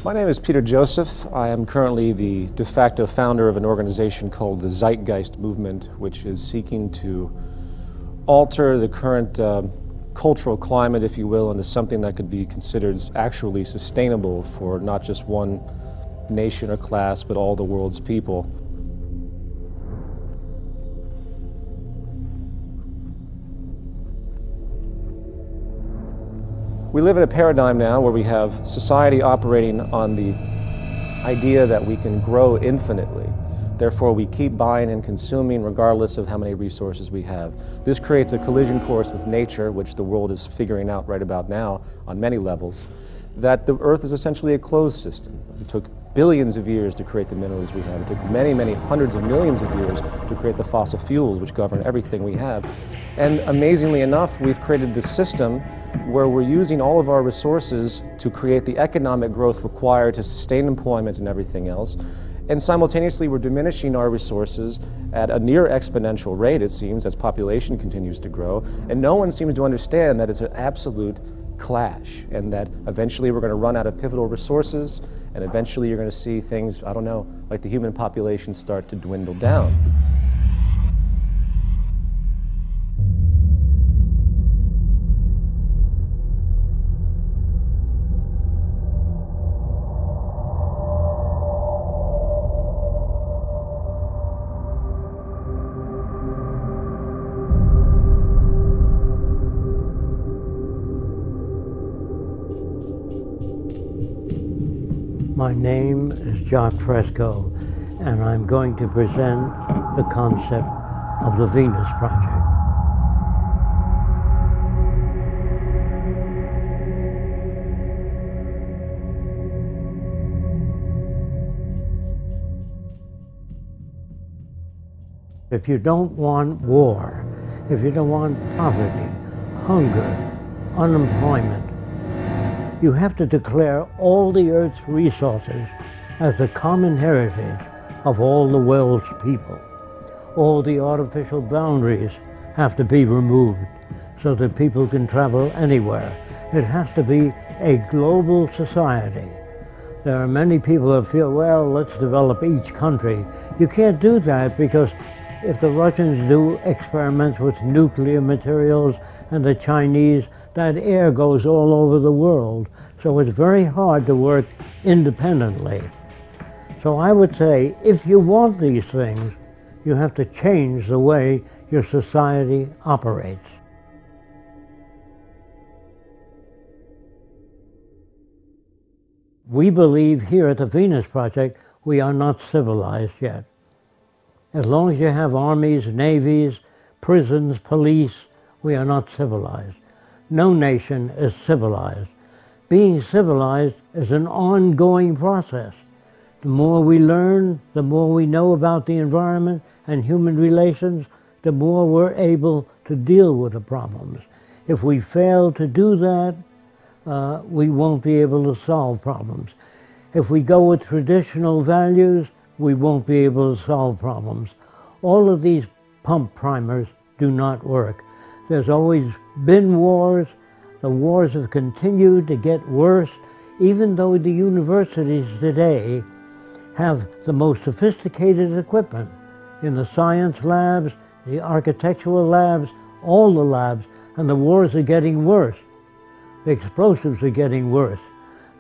My name is Peter Joseph. I am currently the de facto founder of an organization called the Zeitgeist movement, which is seeking to alter the current cultural climate, if you will, into something that could be considered actually sustainable for not just one nation or class, but all the world's people. We live in a paradigm now where we have society operating on the idea that we can grow infinitely. Therefore, we keep buying and consuming regardless of how many resources we have. This creates a collision course with nature, which the world is figuring out right about now on many levels, that the Earth is essentially a closed system. It took billions of years to create the minerals we have. It took many, many hundreds of millions of years to create the fossil fuels which govern everything we have. And amazingly enough, we've created this system where we're using all of our resources to create the economic growth required to sustain employment and everything else. And simultaneously, we're diminishing our resources at a near exponential rate, it seems, as population continues to grow. And no one seems to understand that it's an absolute clash, and that eventually we're going to run out of pivotal resources, and eventually you're going to see things, I don't know, like the human population start to dwindle down. My name is Jock Fresco, and I'm going to present the concept of the Venus Project. If you don't want war, if you don't want poverty, hunger, unemployment, you have to declare all the Earth's resources as the common heritage of all the world's people. All the artificial boundaries have to be removed so that people can travel anywhere. It has to be a global society. There are many people that feel, well, let's develop each country. You can't do that, because if the Russians do experiments with nuclear materials and the Chinese, that air goes all over the world. So it's very hard to work independently. So I would say, if you want these things, you have to change the way your society operates. We believe here at the Venus Project, we are not civilized yet. As long as you have armies, navies, prisons, police, we are not civilized. No nation is civilized. Being civilized is an ongoing process. The more we learn, the more we know about the environment and human relations, the more we're able to deal with the problems. If we fail to do that, we won't be able to solve problems. If we go with traditional values, we won't be able to solve problems. All of these pump primers do not work. There's always been wars. The wars have continued to get worse, even though the universities today have the most sophisticated equipment in the science labs, the architectural labs, all the labs, and the wars are getting worse. The explosives are getting worse.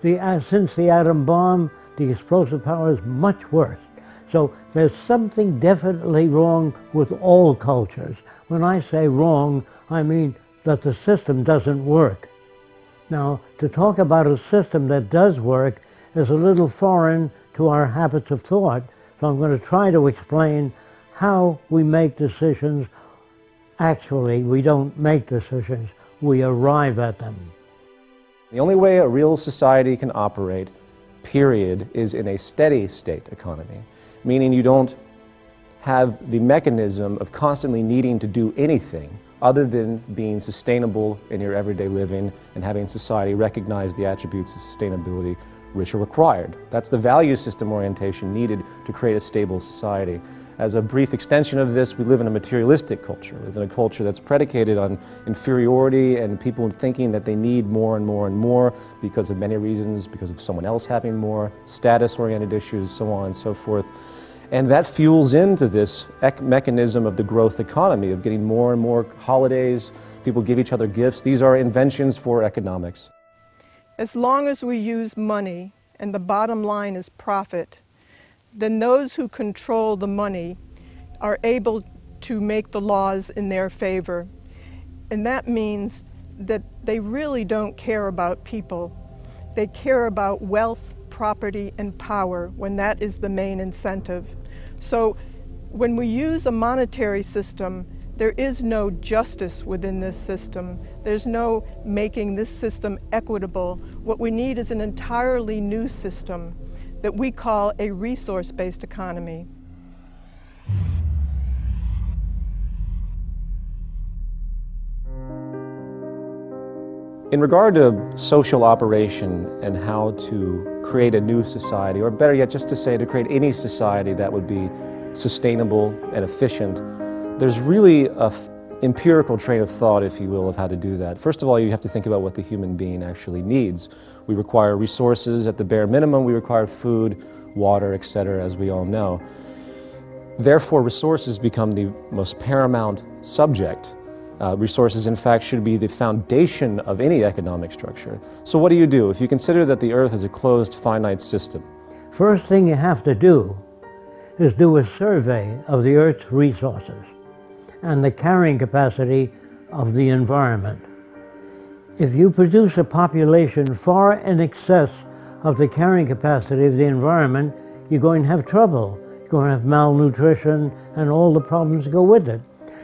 Since the atom bomb, the explosive power is much worse. So there's something definitely wrong with all cultures. When I say wrong, I mean that the system doesn't work. Now, to talk about a system that does work is a little foreign to our habits of thought, so I'm going to try to explain how we make decisions. Actually, we don't make decisions, we arrive at them. The only way a real society can operate, period, is in a steady state economy, meaning you don't have the mechanism of constantly needing to do anything other than being sustainable in your everyday living and having society recognize the attributes of sustainability rich are required. That's the value system orientation needed to create a stable society. As a brief extension of this, we live in a materialistic culture. We live in a culture that's predicated on inferiority and people thinking that they need more and more and more because of many reasons, because of someone else having more, status-oriented issues, so on and so forth. And that fuels into this mechanism of the growth economy, of getting more and more holidays, people give each other gifts. These are inventions for economics. As long as we use money and the bottom line is profit, then those who control the money are able to make the laws in their favor. And that means that they really don't care about people. They care about wealth, property, and power when that is the main incentive. So when we use a monetary system, there is no justice within this system. There's no making this system equitable. What we need is an entirely new system that we call a resource-based economy. In regard to social operation and how to create a new society, or better yet, just to say to create any society that would be sustainable and efficient, there's really an empirical train of thought, if you will, of how to do that. First of all, you have to think about what the human being actually needs. We require resources at the bare minimum. We require food, water, etc., as we all know. Therefore, resources become the most paramount subject. Resources, in fact, should be the foundation of any economic structure. So what do you do if you consider that the Earth is a closed, finite system? First thing you have to do is do a survey of the Earth's resources and the carrying capacity of the environment. If you produce a population far in excess of the carrying capacity of the environment, you're going to have trouble. You're going to have malnutrition and all the problems that go with it.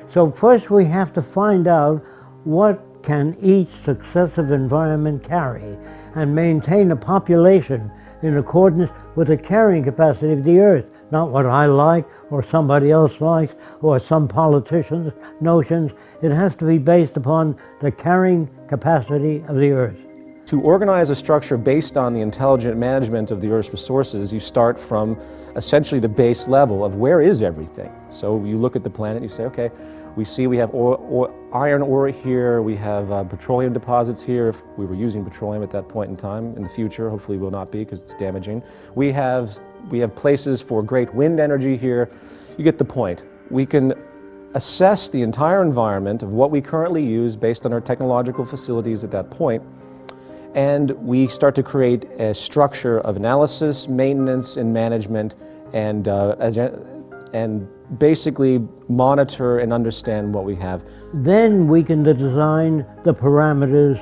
So first we have to find out what can each successive environment carry and maintain a population in accordance with the carrying capacity of the Earth, not what I like or somebody else likes or some politician's notions. It has to be based upon the carrying capacity of the Earth. To organize a structure based on the intelligent management of the Earth's resources, you start from essentially the base level of where is everything. So you look at the planet, you say, okay, we have iron ore here, we have petroleum deposits here, if we were using petroleum at that point in time. In the future, hopefully will not be because it's damaging. We have places for great wind energy here. You get the point. We can assess the entire environment of what we currently use based on our technological facilities at that point, and we start to create a structure of analysis, maintenance, and management, and basically monitor and understand what we have. Then we can design the parameters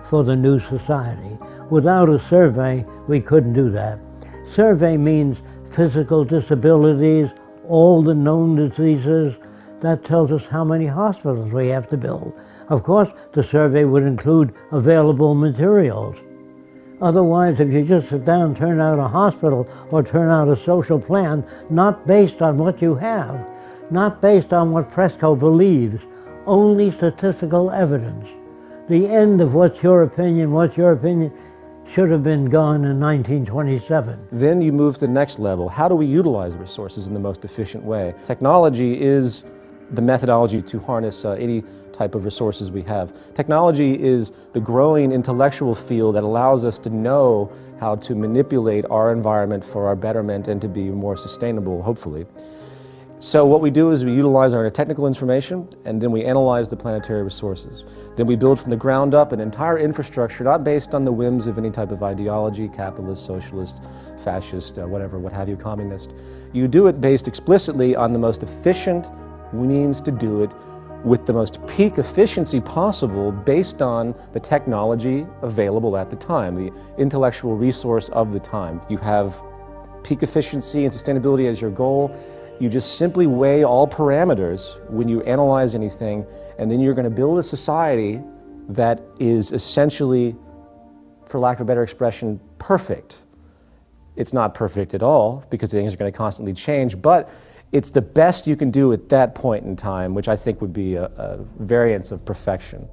for the new society. Without a survey, we couldn't do that. Survey means physical disabilities, all the known diseases. That tells us how many hospitals we have to build. Of course, the survey would include available materials. Otherwise, if you just sit down and turn out a hospital or turn out a social plan, not based on what you have, not based on what Fresco believes, only statistical evidence. The end of what's your opinion should have been gone in 1927. Then you move to the next level. How do we utilize resources in the most efficient way? Technology is the methodology to harness any type of resources we have. Technology is the growing intellectual field that allows us to know how to manipulate our environment for our betterment and to be more sustainable, hopefully. So what we do is we utilize our technical information, and then we analyze the planetary resources. Then we build from the ground up an entire infrastructure, not based on the whims of any type of ideology, capitalist, socialist, fascist, whatever, what have you, communist. You do it based explicitly on the most efficient means to do it with the most peak efficiency possible based on the technology available at the time, the intellectual resource of the time. You have peak efficiency and sustainability as your goal. You just simply weigh all parameters when you analyze anything, and then you're going to build a society that is essentially, for lack of a better expression, perfect. It's not perfect at all because things are going to constantly change, but it's the best you can do at that point in time, which I think would be a variance of perfection.